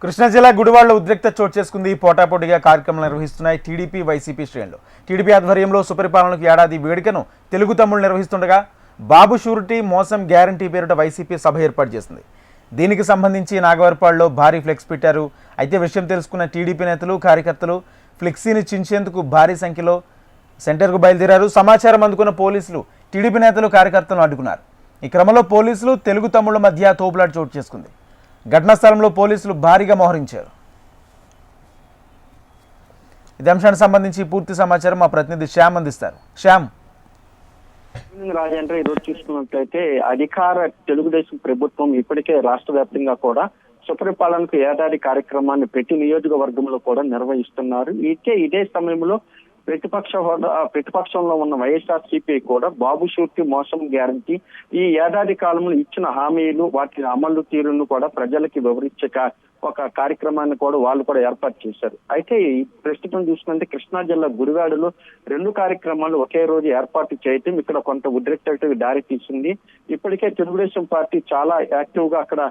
కృష్ణా జిల్లా గుడివాడలో ఉద్రిక్త చోటు చేసుకుంది. పోటాపోటీగా కార్యక్రమాలు నిర్వహిస్తున్నాయి టీడీపీ వైసీపీ శ్రేణులు. టీడీపీ ఆధ్వర్యంలో సుపరిపాలనకు ఏడాది వేడుకను తెలుగు తమ్ముళ్లు నిర్వహిస్తుండగా బాబు షూరిటీ మోసం గ్యారంటీ పేరిట వైసీపీ సభ ఏర్పాటు చేసింది. దీనికి సంబంధించి నాగవరపాడులో భారీ ఫ్లెక్స్ పెట్టారు. అయితే విషయం తెలుసుకున్న టీడీపీ నేతలు కార్యకర్తలు ఫ్లెక్సీని చించేందుకు భారీ సంఖ్యలో సెంటర్కు బయలుదేరారు. సమాచారం అందుకున్న పోలీసులు టీడీపీ నేతలు కార్యకర్తలను అడ్డుకున్నారు. ఈ క్రమంలో పోలీసులు తెలుగు తమ్ముళ్ల మధ్య తోపులాట చోటు చేసుకుంది. ఘటనా స్థలంలో పోలీసులు భారీగా మోహరించారు. ఇదే అంశానికి సంబంధించి పూర్తి సమాచారం మా ప్రతినిధి శ్యామ్ అందిస్తారు. శ్యామ్. రాజేంద్ర, ఈరోజు చూసుకున్నట్లయితే అధికార తెలుగుదేశం ప్రభుత్వం ఇప్పటికే రాష్ట్ర వ్యాప్తంగా కూడా సుపరిపాలనకు ఏడాది కార్యక్రమాన్ని ప్రతి నియోజకవర్గంలో కూడా నిర్వహిస్తున్నారు. ఇదే సమయంలో ప్రతిపక్షంలో ఉన్న వైఎస్ఆర్సీపీ కూడా బాబు షూరిటీ మోసం గ్యారంటీ ఈ ఏడాది కాలంలో ఇచ్చిన హామీలు వాటి అమలు తీరును కూడా ప్రజలకి వివరించే ఒక కార్యక్రమాన్ని కూడా వాళ్ళు కూడా ఏర్పాటు చేశారు. అయితే ప్రస్తుతం చూసుకుంటే కృష్ణా జిల్లా గుడివాడలో 2 కార్యక్రమాలు ఒకే రోజు ఏర్పాటు చేయటం ఇక్కడ కొంత ఉద్రిక్తతకు దారి తీసింది. ఇప్పటికే తెలుగుదేశం పార్టీ చాలా యాక్టివ్ గా అక్కడ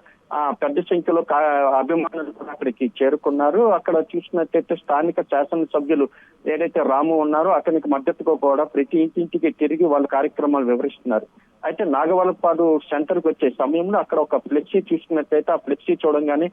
పెద్ద సంఖ్యలో అభిమానులు కూడా అక్కడికి చేరుకున్నారు. అక్కడ చూసినట్టయితే స్థానిక శాసనసభ్యులు ఏదైతే రాము ఉన్నారో అతనికి మద్దతుగా కూడా ప్రతి ఇంటింటికి తిరిగి వాళ్ళ కార్యక్రమాలు వివరిస్తున్నారు. అయితే నాగవలపాడు సెంటర్ కు వచ్చే సమయంలో అక్కడ ఒక ఫ్లెక్సీ చూసుకున్నట్లయితే ఆ ఫ్లెక్సీ చూడంగానే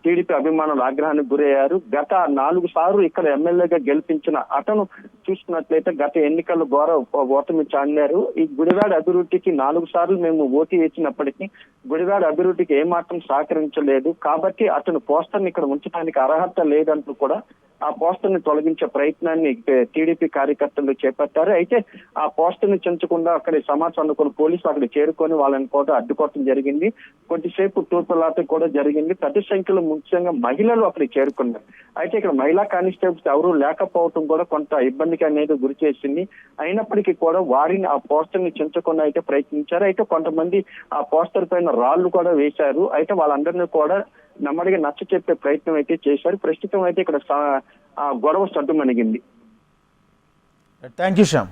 టీడీపీ అభిమానులు ఆగ్రహానికి గురయ్యారు. గత 4 సార్లు ఇక్కడ ఎమ్మెల్యేగా గెలిపించిన అతను చూసుకున్నట్లయితే గత ఎన్నికల్లో ఘోర ఓటమి చెందారు. ఈ గుడివాడ అభివృద్ధికి 4 సార్లు మేము ఓటు వేసినప్పటికీ గుడివాడ అభివృద్ధికి ఏమాత్రం సహకరించలేదు కాబట్టి అతను పోస్టర్ని ఇక్కడ ఉంచడానికి అర్హత లేదంటూ కూడా ఆ పోస్టర్ ని తొలగించే ప్రయత్నాన్ని టీడీపీ కార్యకర్తలు చేపట్టారు. అయితే ఆ పోస్టర్ ని చెంచకుండా అక్కడ సమాచారం అందుకుని పోలీసులు అక్కడ చేరుకొని వాళ్ళని కూడా అడ్డుకోవడం జరిగింది. కొద్దిసేపు తూర్పులాట కూడా జరిగింది. పెద్ద సంఖ్యలో ముఖ్యంగా మహిళలు అక్కడికి చేరుకున్నారు. అయితే ఇక్కడ మహిళా కానిస్టేబుల్స్ ఎవరూ లేకపోవడం కూడా కొంత ఇబ్బందికి అనేది గురి చేసింది. అయినప్పటికీ కూడా వారిని ఆ పోస్టర్ ని చెంచకుండా అయితే ప్రయత్నించారు. అయితే కొంతమంది ఆ పోస్టర్ పైన రాళ్లు కూడా వేశారు. అయితే వాళ్ళందరినీ కూడా నెమ్మదిగా నచ్చ చెప్పే ప్రయత్నం అయితే చేశారు. ప్రస్తుతం అయితే ఇక్కడ గొడవ సద్దుమణిగింది. Thank you Shyam.